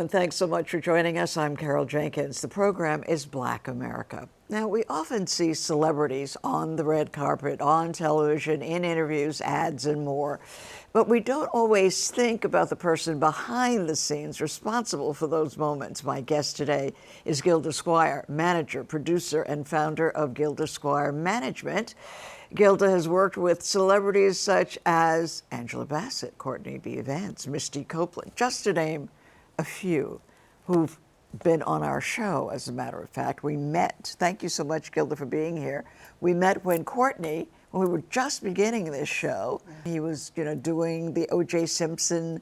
and thanks so much for joining us. I'm Carol Jenkins. The program is Black America. Now, we often see celebrities on the red carpet, on television, in interviews, ads, and more. But we don't always think about the person behind the scenes responsible for those moments. My guest today is Gilda Squire, manager, producer, and founder of Gilda Squire Management. Gilda has worked with celebrities such as Angela Bassett, Courtney B. Vance, Misty Copeland, just to name a few who've been on our show, as a matter of fact. We met, thank you so much, Gilda, for being here. We met when we were just beginning this show. He was, doing the O.J. Simpson,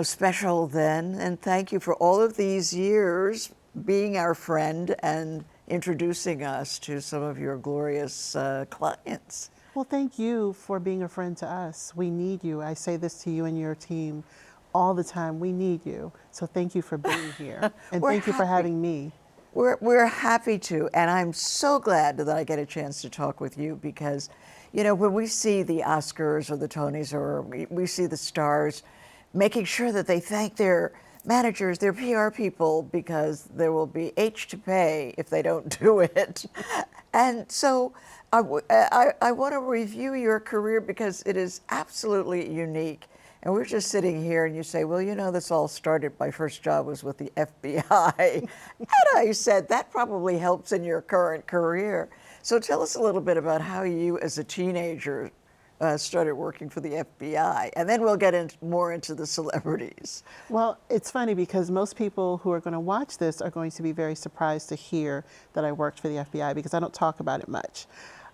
special then. And thank you for all of these years being our friend and introducing us to some of your glorious clients. Well, thank you for being a friend to us. We need you. I say this to you and your team all the time. We need you. So thank you for being here. And thank you for having me. We're happy to, and I'm so glad that I get a chance to talk with you because, when we see the Oscars or the Tonys or we see the stars making sure that they thank their managers, their PR people, because there will be H to pay if they don't do it. And so I want to review your career because it is absolutely unique. And we're just sitting here and you say, well, this all started, my first job was with the FBI. And I said, that probably helps in your current career. So tell us a little bit about how you, as a teenager, started working for the FBI. And then we'll get more into the celebrities. Well, it's funny because most people who are going to watch this are going to be very surprised to hear that I worked for the FBI because I don't talk about it much.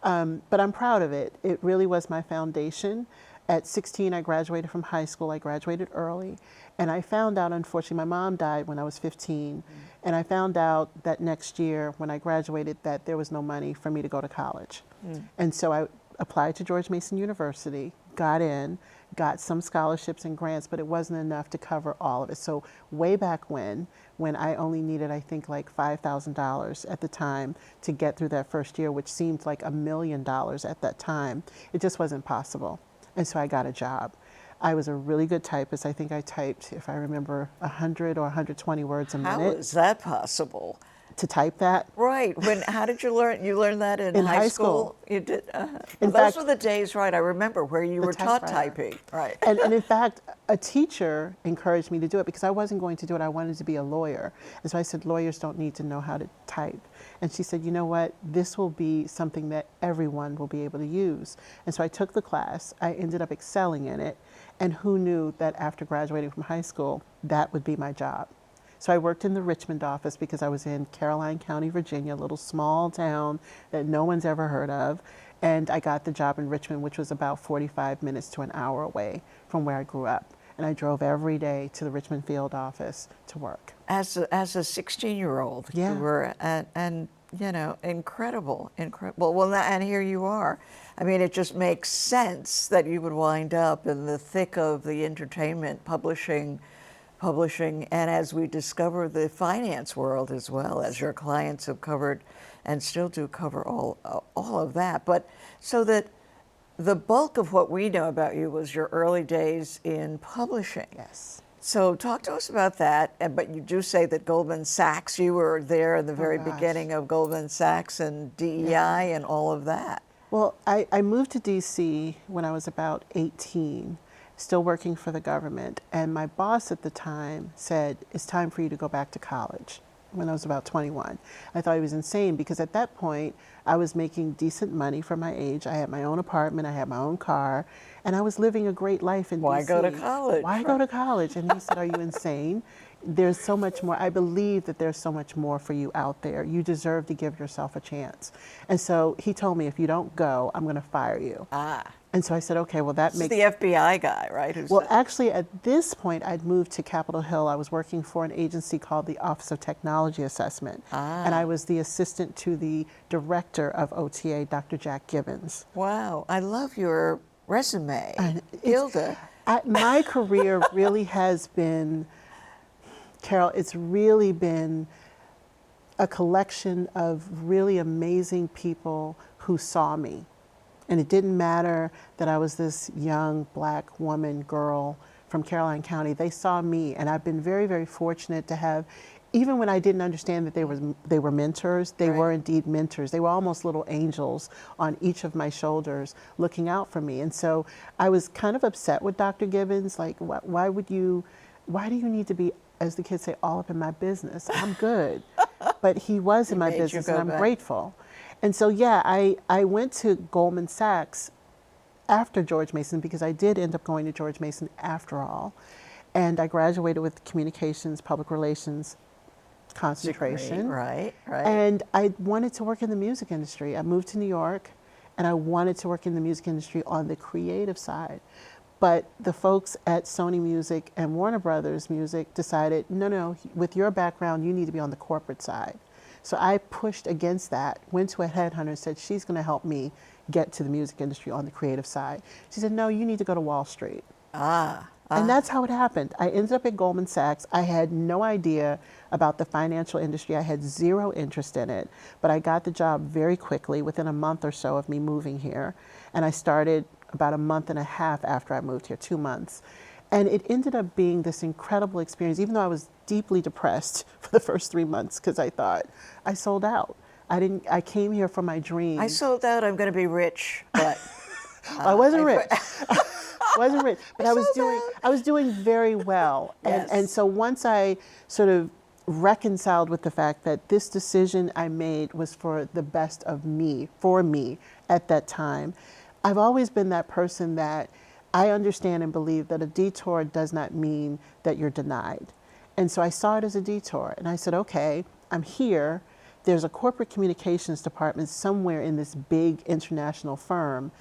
But I'm proud of it. It really was my foundation. At 16, I graduated from high school. I graduated early. And I found out, unfortunately, my mom died when I was 15. And I found out that next year when I graduated that there was no money for me to go to college. And so I applied to George Mason University, got in, got some scholarships and grants, but it wasn't enough to cover all of it. So way back when I only needed, I think, like $5,000 at the time to get through that first year, which seemed like $1 million at that time, it just wasn't possible. And so I got a job. I was a really good typist. I think I typed, if I remember, 100 or 120 words a minute. How is that possible? To type that? Right. How did you learn? You learned that in high school? You did? Those were the days, right, I remember, where you were taught typing. Right. And in fact, a teacher encouraged me to do it because I wasn't going to do it. I wanted to be a lawyer. And so I said, lawyers don't need to know how to type. And she said, you know what, this will be something that everyone will be able to use. And so I took the class. I ended up excelling in it. And who knew that after graduating from high school, that would be my job. So I worked in the Richmond office because I was in Caroline County, Virginia, a little small town that no one's ever heard of. And I got the job in Richmond, which was about 45 minutes to an hour away from where I grew up. And I drove every day to the Richmond field office to work. As a 16-year-old, yeah. You were, incredible. Well, and here you are. I mean, it just makes sense that you would wind up in the thick of the entertainment publishing, and as we discover the finance world as well, as your clients have covered and still do cover all of that. But so that the bulk of what we know about you was your early days in publishing. Yes. So talk to us about that. But you do say that Goldman Sachs, you were there in the very beginning of Goldman Sachs and DEI and all of that. Well, I moved to DC when I was about 18. Still working for the government. And my boss at the time said, it's time for you to go back to college, when I was about 21. I thought he was insane because at that point, I was making decent money for my age. I had my own apartment, I had my own car, and I was living a great life in DC. Why go to college? Why go to college? And he said, are you insane? There's so much more. I believe that there's so much more for you out there. You deserve to give yourself a chance. And so he told me, if you don't go, I'm going to fire you. And so I said, okay, well, that makes... the FBI guy, right? Well, actually, at this point, I'd moved to Capitol Hill. I was working for an agency called the Office of Technology Assessment. And I was the assistant to the director of OTA, Dr. Jack Gibbons. Wow. I love your resume, Gilda. My career really has been, Carol, it's really been a collection of really amazing people who saw me. And it didn't matter that I was this young black woman, girl from Caroline County, they saw me, and I've been very, very fortunate to have, even when I didn't understand that they were mentors, they Right. were indeed mentors. They were almost little angels on each of my shoulders looking out for me. And so I was kind of upset with Dr. Gibbons, like, why do you need to be, as the kids say, all up in my business? I'm good. But he was in my made you business, go and I'm back. grateful. And so, yeah, I went to Goldman Sachs after George Mason, because I did end up going to George Mason after all. And I graduated with communications, public relations concentration. Right, right. And I wanted to work in the music industry. I moved to New York, and I wanted to work in the music industry on the creative side. But the folks at Sony Music and Warner Brothers Music decided, no, with your background, you need to be on the corporate side. So I pushed against that, went to a headhunter and said, she's going to help me get to the music industry on the creative side. She said, no, you need to go to Wall Street. And that's how it happened. I ended up at Goldman Sachs. I had no idea about the financial industry. I had zero interest in it, but I got the job very quickly within a month or so of me moving here. And I started about a month and a half after I moved here, 2 months. And it ended up being this incredible experience, even though I was deeply depressed for the first 3 months, because I thought I sold out. I came here for my dream. I sold out, I'm going to be rich, but I wasn't rich. Wasn't rich, but I was doing very well. Yes. And so once I sort of reconciled with the fact that this decision I made was for the best of me, for me at that time, I've always been that person that I understand and believe that a detour does not mean that you're denied. And so I saw it as a detour, and I said, okay, I'm here. There's a corporate communications department somewhere in this big international firm.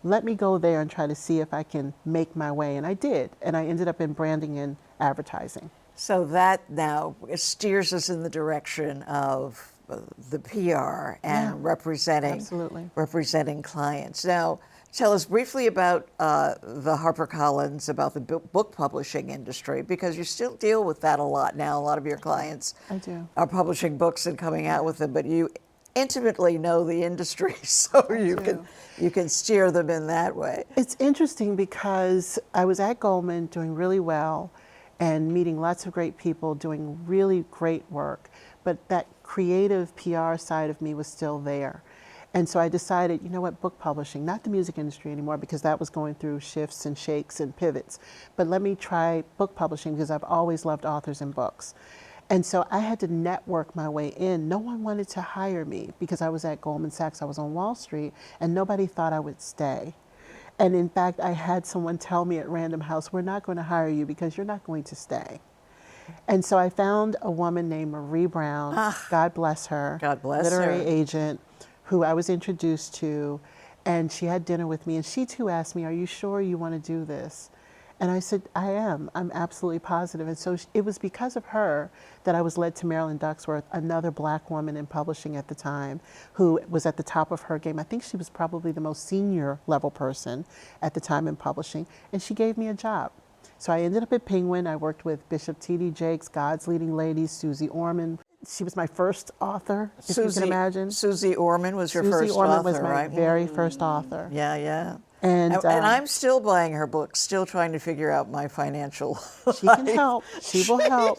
Let me go there and try to see if I can make my way. And I did. And I ended up in branding and advertising. so that now steers us in the direction of the PR and absolutely. representing clients. Now, tell us briefly about the HarperCollins, about the book publishing industry, because you still deal with that a lot now. A lot of your clients I do. are publishing books and coming out with them, but you intimately know the industry, so you can steer them in that way. It's interesting because I was at Goldman doing really well and meeting lots of great people, doing really great work, but that creative PR side of me was still there. And so I decided, you know what, book publishing, not the music industry anymore, because that was going through shifts and shakes and pivots, but let me try book publishing because I've always loved authors and books. And so I had to network my way in. No one wanted to hire me because I was at Goldman Sachs. I was on Wall Street, and nobody thought I would stay. And in fact, I had someone tell me at Random House, we're not going to hire you because you're not going to stay. And so I found a woman named Marie Brown, God bless her, God bless literary her. agent, who I was introduced to, and she had dinner with me, and she too asked me, are you sure you want to do this? And I said, I am. I'm absolutely positive. And so it was because of her that I was led to Marilyn Ducksworth, another black woman in publishing at the time, who was at the top of her game. I think she was probably the most senior level person at the time in publishing, and she gave me a job. So I ended up at Penguin. I worked with Bishop T.D. Jakes, God's Leading Ladies, Susie Orman. She was my first author, if you can imagine. Susie Orman was your Susie first Orman author, was my right? very first author. Yeah, yeah. And I'm still buying her books, still trying to figure out my financial she can help. She will help.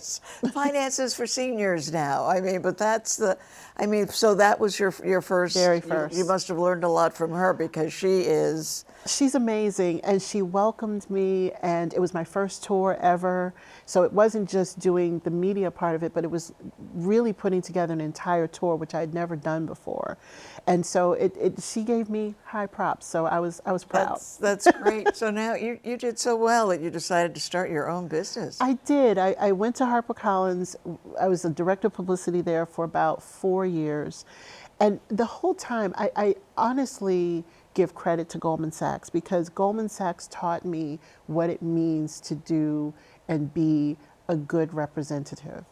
Finances for seniors now. I mean, but so that was your first. Very first. You must have learned a lot from her because she is. She's amazing, and she welcomed me, and it was my first tour ever. So it wasn't just doing the media part of it, but it was really putting together an entire tour, which I had never done before. And so she gave me high props. So I was proud. That's great. So now you did so well that you decided to start your own business. I did. I went to HarperCollins. I was the director of publicity there for about 4 years. And the whole time, I honestly give credit to Goldman Sachs, because Goldman Sachs taught me what it means to do and be a good representative.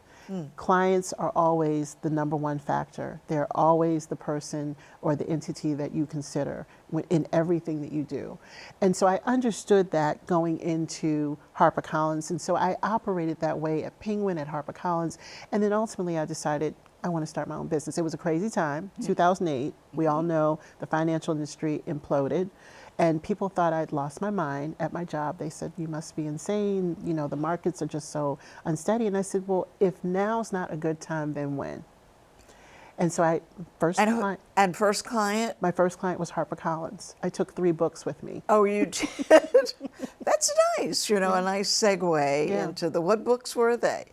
Clients are always the number one factor. They're always the person or the entity that you consider in everything that you do. And so I understood that going into HarperCollins. And so I operated that way at Penguin, at HarperCollins. And then ultimately I decided I want to start my own business. It was a crazy time, 2008. We all know the financial industry imploded. And people thought I'd lost my mind at my job. They said, you must be insane. You know, the markets are just so unsteady. And I said, well, if now's not a good time, then when? And so And first client? my first client was HarperCollins. I took 3 books with me. Oh, you did? That's nice, you know, a nice segue into what books were they?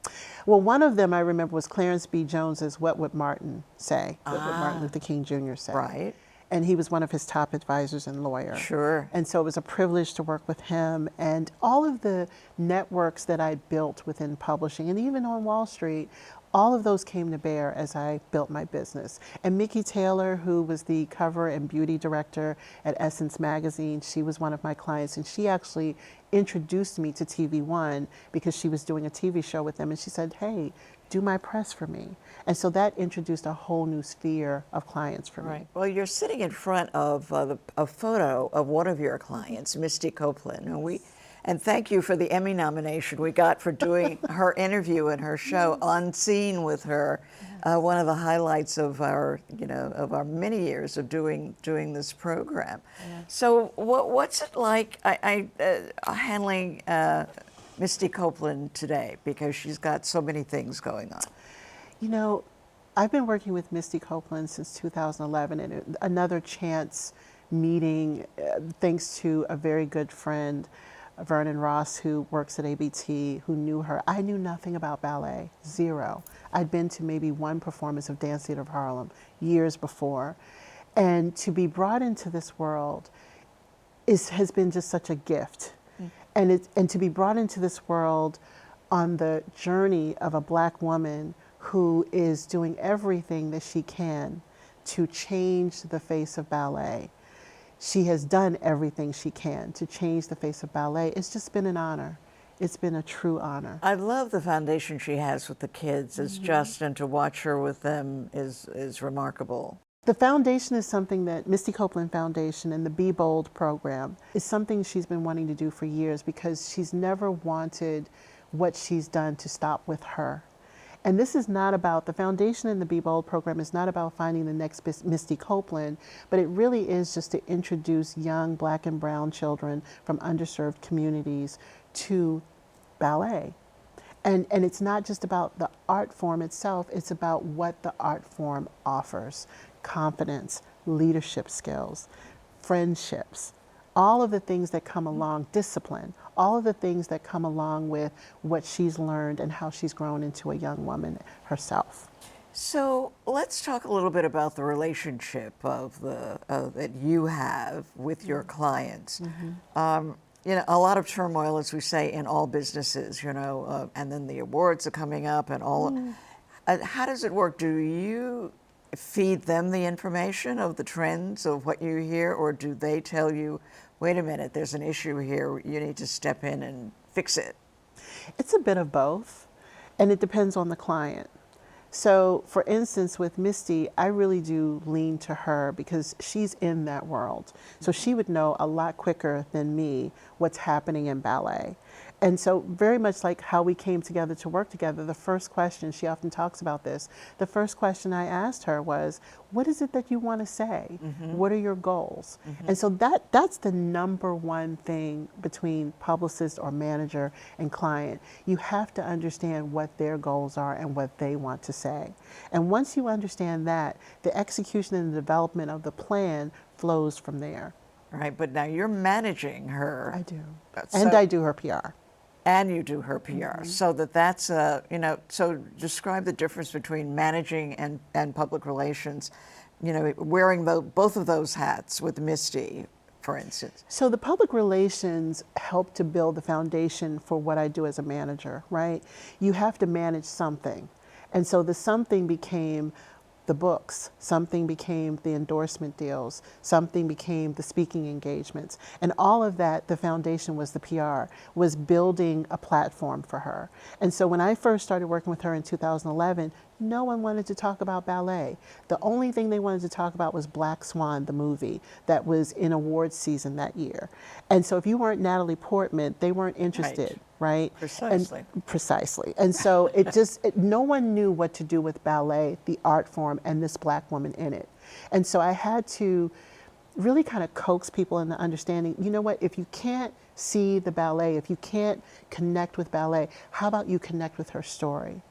Well, one of them I remember was Clarence B. Jones's What Would Martin Say? What Would Martin Luther King Jr. say? Right. And he was one of his top advisors and lawyer. Sure. And so it was a privilege to work with him, and all of the networks that I built within publishing and even on Wall Street, all of those came to bear as I built my business. And Mickey Taylor, who was the cover and beauty director at Essence Magazine, she was one of my clients, and she actually introduced me to TV One because she was doing a TV show with them, and she said, hey, do my press for me. And so that introduced a whole new sphere of clients for me. Well, you're sitting in front of a photo of one of your clients, Misty Copeland, and thank you for the Emmy nomination we got for doing her interview and her show On Scene with her. One of the highlights of our, of our many years of doing this program. So what's it like handling Misty Copeland today, because she's got so many things going on? You know, I've been working with Misty Copeland since 2011, and another chance meeting, thanks to a very good friend, Vernon Ross, who works at ABT, who knew her. I knew nothing about ballet, zero. I'd been to maybe one performance of Dance Theater of Harlem years before. And to be brought into this world has been just such a gift. And to be brought into this world on the journey of a Black woman who is doing everything that she can to change the face of ballet. She has done everything she can to change the face of ballet. It's just been an honor. It's been a true honor. I love the foundation she has with the kids. It's just, and to watch her with them is remarkable. The foundation is something that Misty Copeland Foundation and the Be Bold program is something she's been wanting to do for years, because she's never wanted what she's done to stop with her. And this is not about, the foundation and the Be Bold program is not about finding the next Misty Copeland, but it really is just to introduce young Black and brown children from underserved communities to ballet. And it's not just about the art form itself, it's about what the art form offers. Confidence, leadership skills, friendships, all of the things that come along, discipline, all of the things that come along with what she's learned and how she's grown into a young woman herself. So let's talk a little bit about the relationship that you have with your clients. You know, a lot of turmoil, as we say, in all businesses, and then the awards are coming up and all. How does it work? Do you feed them the information of the trends of what you hear, or do they tell you, wait a minute, there's an issue here, you need to step in and fix it? It's a bit of both, and it depends on the client. So for instance, with Misty, I really do lean to her because she's in that world. So she would know a lot quicker than me what's happening in ballet. And so very much like how we came together to work together, the first question, she often talks about this, the first question I asked her was, what is it that you want to say? What are your goals? And so that's the number one thing between publicist or manager and client. You have to understand what their goals are and what they want to say. And once you understand that, the execution and the development of the plan flows from there. Right, but now you're managing her. I do. And I do her PR. And you do her PR, so that's so describe the difference between managing and public relations, wearing both of those hats with Misty, for instance. So the public relations help to build the foundation for what I do as a manager, right? You have to manage something. And so the something became the books, something became the endorsement deals, something became the speaking engagements. And all of that, the foundation was the PR, was building a platform for her. And so when I first started working with her in 2011, no one wanted to talk about ballet. The only thing they wanted to talk about was Black Swan, the movie that was in awards season that year. And so if you weren't Natalie Portman, they weren't interested, right? Precisely. Precisely. And so no one knew what to do with ballet, the art form, and this Black woman in it. And so I had to really kind of coax people into understanding, you know what, if you can't see the ballet, if you can't connect with ballet, how about you connect with her story?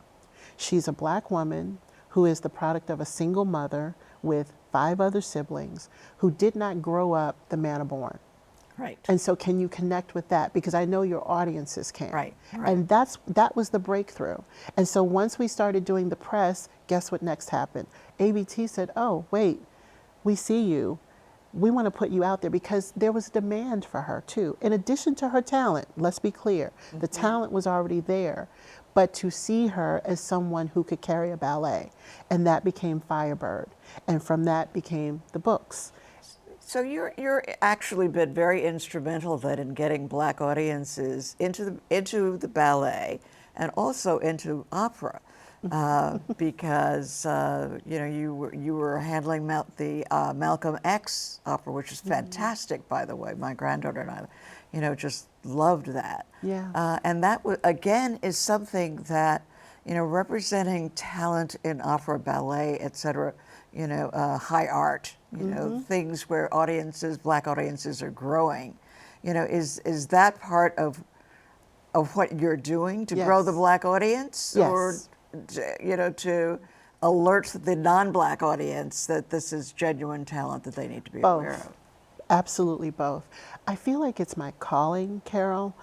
She's a Black woman who is the product of a single mother with 5 other siblings who did not grow up the manner born. Right. And so can you connect with that? Because I know your audiences can. Right, right. And that was the breakthrough. And so once we started doing the press, guess what next happened? ABT said, oh, wait, we see you. We want to put you out there, because there was demand for her too. In addition to her talent, let's be clear, the talent was already there, but to see her as someone who could carry a ballet, and that became Firebird, and from that became the books. So you're actually been very instrumental then in getting Black audiences into the ballet and also into opera, because you know, you were handling the Malcolm X opera, which is fantastic, by the way. My granddaughter and I, you know, just loved that. Yeah. And that again is something that, you know, representing talent in opera, ballet, etc. You know, high art. You know, things where audiences, Black audiences, are growing. You know, is that part of what you're doing to grow the Black audience, or you know, to alert the non-Black audience that this is genuine talent that they need to be aware of? Absolutely both. I feel like it's my calling, Carol.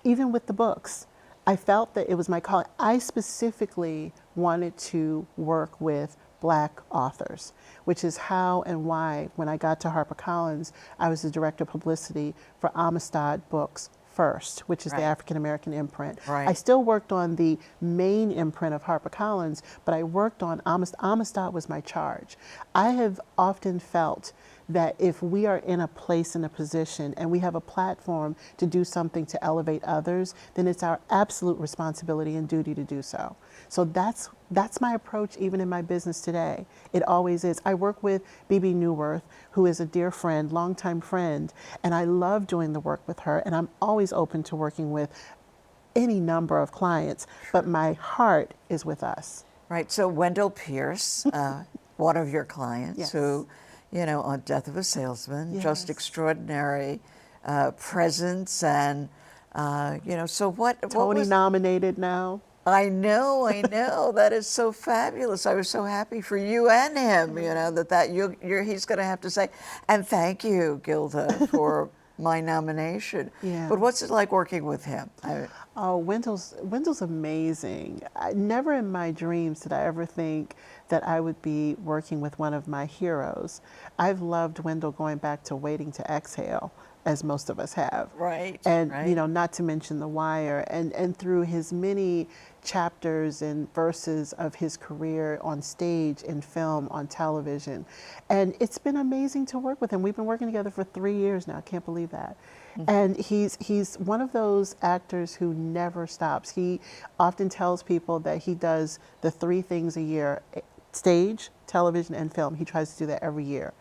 Even with the books, I felt that it was my calling. I specifically wanted to work with Black authors, which is how and why, when I got to HarperCollins, I was the director of publicity for Amistad Books first, which is the African American imprint. I still worked on the main imprint of HarperCollins, but I worked on Amistad was my charge. I have often felt that if we are in a place, in a position, and we have a platform to do something to elevate others, then it's our absolute responsibility and duty to do so. So that's my approach even in my business today. It always is. I work with BB Newworth, who is a dear friend, longtime friend, and I love doing the work with her, and I'm always open to working with any number of clients, but my heart is with us. Right. So Wendell Pierce, one of your clients, who, you know, on Death of a Salesman, just extraordinary presence, and you know, so what Tony nominated now. I know, that is so fabulous. I was so happy for you and him, you know, he's going to have to say, and thank you, Gilda, for my nomination. Yeah. But what's it like working with him? Oh, Wendell's amazing. Never in my dreams did I ever think that I would be working with one of my heroes. I've loved Wendell going back to Waiting to Exhale, as most of us have. Right. And, you know, not to mention The Wire, and through his many chapters and verses of his career on stage, in film, on television. And it's been amazing to work with him. We've been working together for 3 years now. I can't believe that. And he's one of those actors who never stops. He often tells people that he does the 3 things a year: stage, television, and film. He tries to do that every year,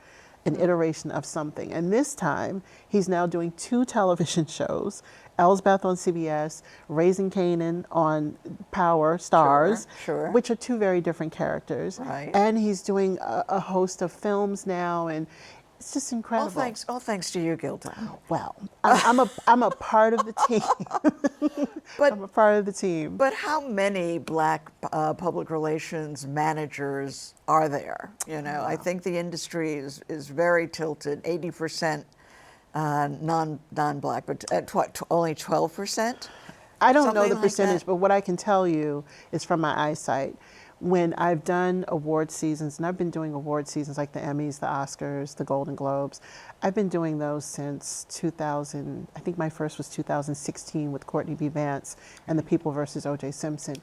an iteration of something. And this time, he's now doing 2 television shows: Elsbeth on CBS, Raising Kanan on Power Stars, which are 2 very different characters. Right. And he's doing a host of films now, and it's just incredible. All thanks to you, Gilda. Well, I'm a part of the team. But I'm a part of the team. But how many Black public relations managers are there? You know, I think the industry is very tilted. 80% non-Black, but only 12%. I don't know the percentage, but what I can tell you is from my eyesight. When I've done award seasons, and I've been doing award seasons like the Emmys, the Oscars, the Golden Globes, I've been doing those since 2000. I think my first was 2016 with Courtney B. Vance and The People versus O.J. Simpson.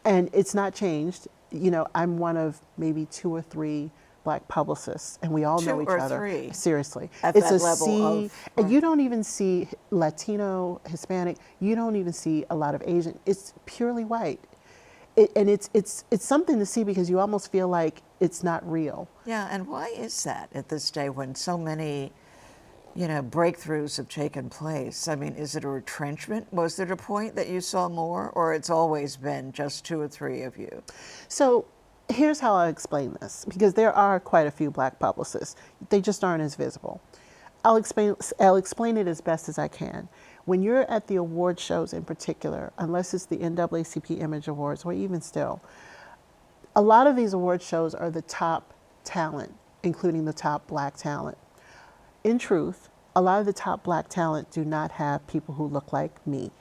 And it's not changed. You know, I'm one of maybe 2 or 3 Black publicists, and we all know each other. 2 or 3? Seriously. It's that level and you don't even see Latino, Hispanic, you don't even see a lot of Asian. It's purely white. And it's something to see, because you almost feel like it's not real. Yeah, and why is that at this day when so many, you know, breakthroughs have taken place? I mean, is it a retrenchment? Was there a point that you saw more, or it's always been just 2 or 3 of you? So Here's how I explain this, because there are quite a few Black publicists. They just aren't as visible. I'll explain it as best as I can. When you're at the award shows in particular, unless it's the NAACP Image Awards or even still, a lot of these award shows are the top talent, including the top Black talent. In truth, a lot of the top Black talent do not have people who look like me.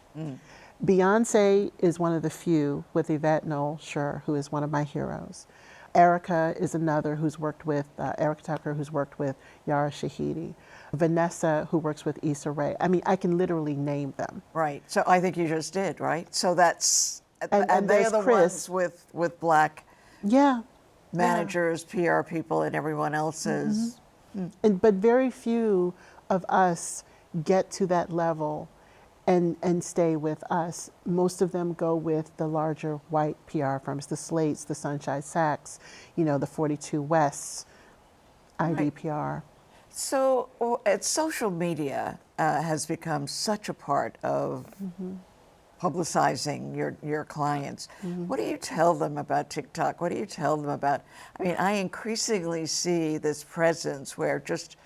Beyonce is one of the few, with Yvette Noel-Scher, who is one of my heroes. Erica is another who's worked with, Erica Tucker, who's worked with Yara Shahidi. Vanessa, who works with Issa Rae. I mean, I can literally name them. Right. So I think you just did, right? So that's, And they there's are the Chris. ones with Black Yeah. managers, PR people, and everyone else is. But very few of us get to that level and stay with us. Most of them go with the larger white PR firms, the Slates, the Sunshine Sachs, the 42 Wests, IDPR. So social media has become such a part of publicizing your clients. What do you tell them about TikTok? What do you tell them about, I mean, I increasingly see this presence where just,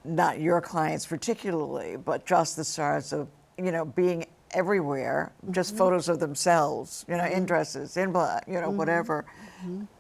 not your clients particularly, but just the stars of, being everywhere, just photos of themselves, in dresses, in black, whatever.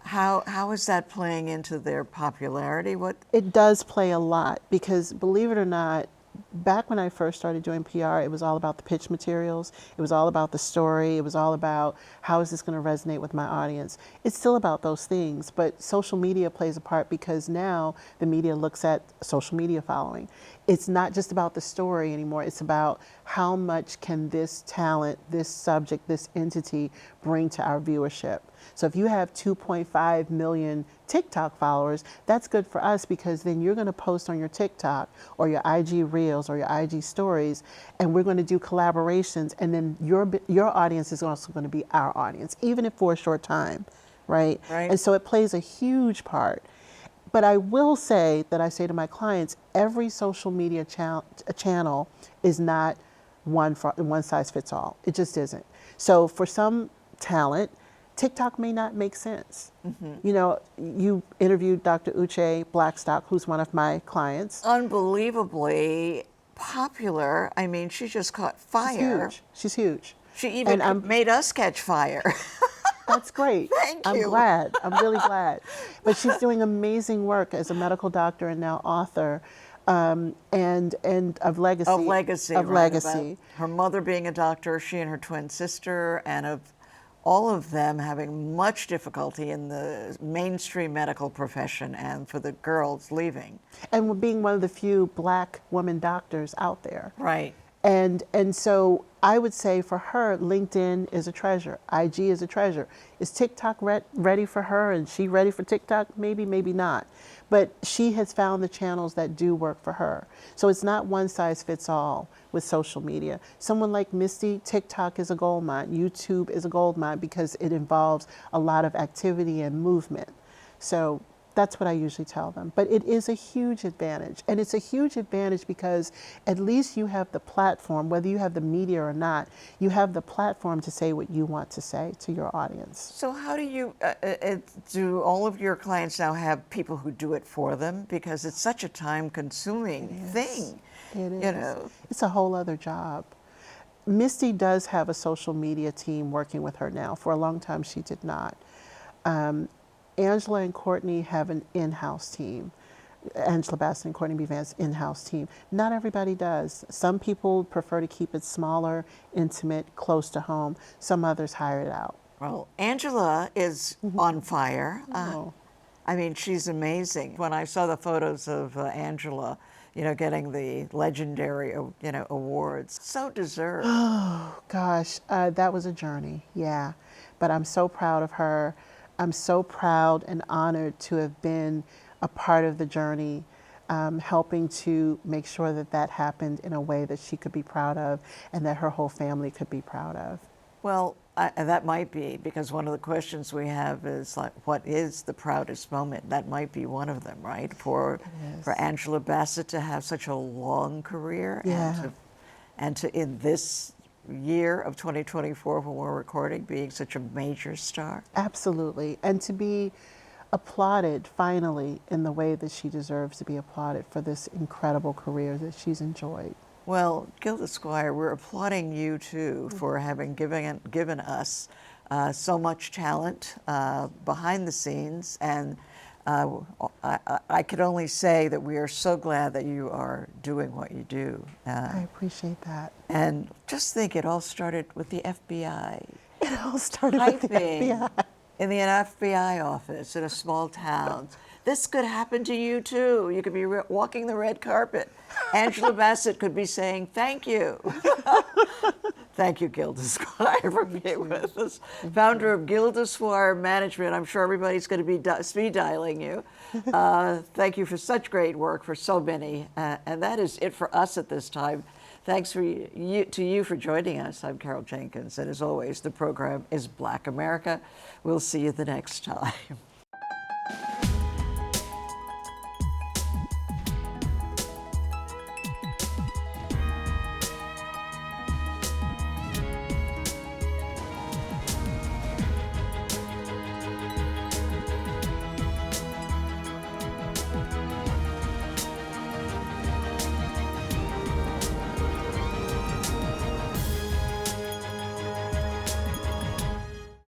How is that playing into their popularity? It does play a lot, because believe it or not, back when I first started doing PR, it was all about the pitch materials. It was all about the story. It was all about how is this going to resonate with my audience. It's still about those things, but social media plays a part, because now the media looks at social media following. It's not just about the story anymore. It's about how much can this talent, this subject, this entity bring to our viewership. So if you have 2.5 million TikTok followers, that's good for us, because then you're going to post on your TikTok or your IG Reels or your IG Stories, and we're going to do collaborations, and then your audience is also going to be our audience, even if for a short time, right? And so it plays a huge part. But I will say that I say to my clients, every social media channel is not one size fits all. It just isn't. So for some talent, TikTok may not make sense. You interviewed Dr. Uche Blackstock, who's one of my clients. Unbelievably popular. I mean, she just caught fire. She's huge. She even made us catch fire. That's great. Thank you. I'm glad. I'm really glad. But she's doing amazing work as a medical doctor and now author, and of legacy. Of legacy. Of right, legacy. About her mother being a doctor, she and her twin sister, and of all of them having much difficulty in the mainstream medical profession, and for the girls leaving. And being one of the few Black women doctors out there. Right. And so I would say for her, LinkedIn is a treasure. IG is a treasure. Is TikTok ready for her, and she ready for TikTok? Maybe, maybe not. But she has found the channels that do work for her. So it's not one size fits all with social media. Someone like Misty, TikTok is a gold mine. YouTube is a gold mine, because it involves a lot of activity and movement. So that's what I usually tell them. But it is a huge advantage. And it's a huge advantage because at least you have the platform, whether you have the media or not, you have the platform to say what you want to say to your audience. So how do you, do all of your clients now have people who do it for them? Because it's such a time-consuming thing. It is. It's a whole other job. Misty does have a social media team working with her now. For a long time, she did not. Angela and Courtney have an in-house team. Angela Bassett and Courtney B. Vance in-house team. Not everybody does. Some people prefer to keep it smaller, intimate, close to home. Some others hire it out. Well, Angela is on fire. I mean, she's amazing. When I saw the photos of Angela, getting the legendary, awards, so deserved. Oh, gosh, that was a journey, yeah. But I'm so proud of her. I'm so proud and honored to have been a part of the journey, helping to make sure that that happened in a way that she could be proud of and that her whole family could be proud of. Well, that might be, because one of the questions we have is like, what is the proudest moment? That might be one of them, right? For Angela Bassett to have such a long career, and to in this year of 2024 when we're recording, being such a major star? Absolutely. And to be applauded finally in the way that she deserves to be applauded for this incredible career that she's enjoyed. Well, Gilda Squire, we're applauding you too for having given us so much talent behind the scenes, and I could only say that we are so glad that you are doing what you do. I appreciate that. And just think, it all started with the FBI. It all started with the FBI. In the FBI office in a small town. This could happen to you too. You could be walking the red carpet. Angela Bassett could be saying, thank you. Thank you, Gilda Squire, for being with us. Founder of Gilda Squire Management. I'm sure everybody's going to be speed dialing you. Thank you for such great work for so many. And that is it for us at this time. Thanks to you for joining us. I'm Carol Jenkins, and as always, the program is Black America. We'll see you the next time.